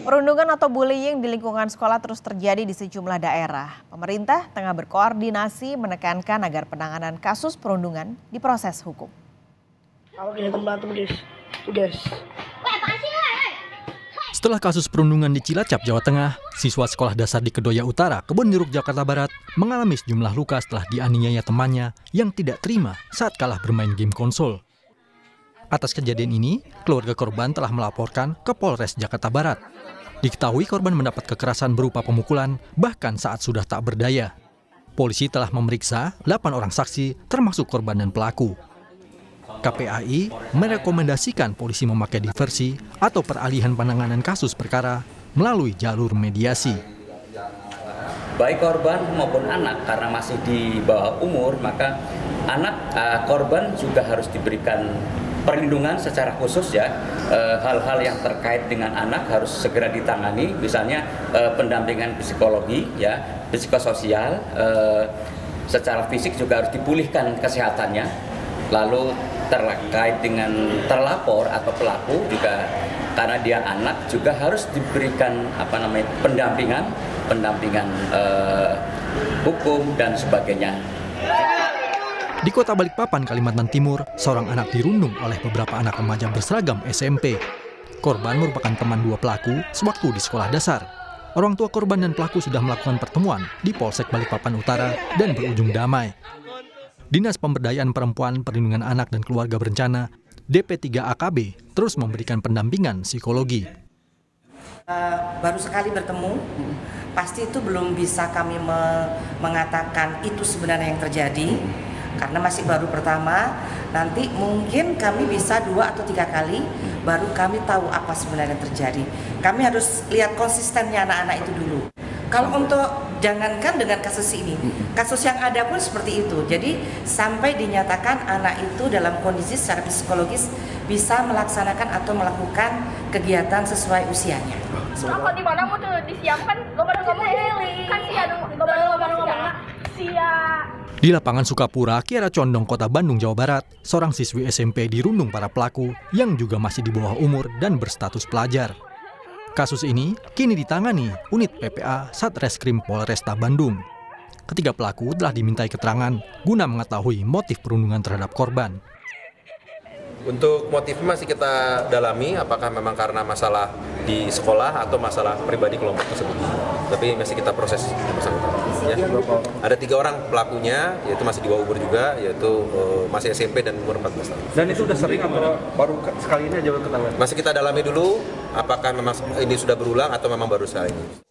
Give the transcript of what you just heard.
Perundungan atau bullying di lingkungan sekolah terus terjadi di sejumlah daerah. Pemerintah tengah berkoordinasi menekankan agar penanganan kasus perundungan diproses hukum. Setelah kasus perundungan di Cilacap, Jawa Tengah, siswa sekolah dasar di Kedoya Utara, Kebonjeruk, Jakarta Barat, mengalami sejumlah luka setelah dianiaya temannya yang tidak terima saat kalah bermain game konsol. Atas kejadian ini, keluarga korban telah melaporkan ke Polres Jakarta Barat. Diketahui korban mendapat kekerasan berupa pemukulan, bahkan saat sudah tak berdaya. Polisi telah memeriksa 8 orang saksi, termasuk korban dan pelaku. KPAI merekomendasikan polisi memakai diversi atau peralihan penanganan kasus perkara melalui jalur mediasi. Baik korban maupun anak, karena masih di bawah umur, maka korban juga harus diberikan perlindungan secara khusus ya. Hal-hal yang terkait dengan anak harus segera ditangani, misalnya pendampingan psikologi, ya, psikososial, secara fisik juga harus dipulihkan kesehatannya. Lalu terkait dengan terlapor atau pelaku juga, karena dia anak, juga harus diberikan pendampingan hukum dan sebagainya. Di Kota Balikpapan, Kalimantan Timur, seorang anak dirundung oleh beberapa anak remaja berseragam SMP. Korban merupakan teman dua pelaku sewaktu di sekolah dasar. Orang tua korban dan pelaku sudah melakukan pertemuan di Polsek Balikpapan Utara dan berujung damai. Dinas Pemberdayaan Perempuan, Perlindungan Anak dan Keluarga Berencana, DP3AKB, terus memberikan pendampingan psikologi. Baru sekali bertemu, pasti itu belum bisa kami mengatakan itu sebenarnya yang terjadi. Karena masih baru pertama, nanti mungkin kami bisa 2 atau 3 kali, baru kami tahu apa sebenarnya terjadi. Kami harus lihat konsistennya anak-anak itu dulu. Kalau untuk jangankan dengan kasus ini, kasus yang ada pun seperti itu. Jadi sampai dinyatakan anak itu dalam kondisi secara psikologis bisa melaksanakan atau melakukan kegiatan sesuai usianya. Kalau di mana mau tuh disiapkan, Di lapangan Sukapura, Kiara Condong, Kota Bandung, Jawa Barat, seorang siswi SMP dirundung para pelaku yang juga masih di bawah umur dan berstatus pelajar. Kasus ini kini ditangani unit PPA Satreskrim Polresta Bandung. Ketiga pelaku telah dimintai keterangan guna mengetahui motif perundungan terhadap korban. Untuk motifnya masih kita dalami, apakah memang karena masalah di sekolah atau masalah pribadi kelompok tersebut. Tapi masih kita proses bersangkutan. Ya. Ada 3 orang pelakunya, yaitu masih di bawah umur juga, yaitu masih SMP dan umur 14 tahun. Dan itu sudah sering atau baru sekali ini aja ketangani? Masih kita dalami dulu, apakah memang ini sudah berulang atau memang baru sekali ini.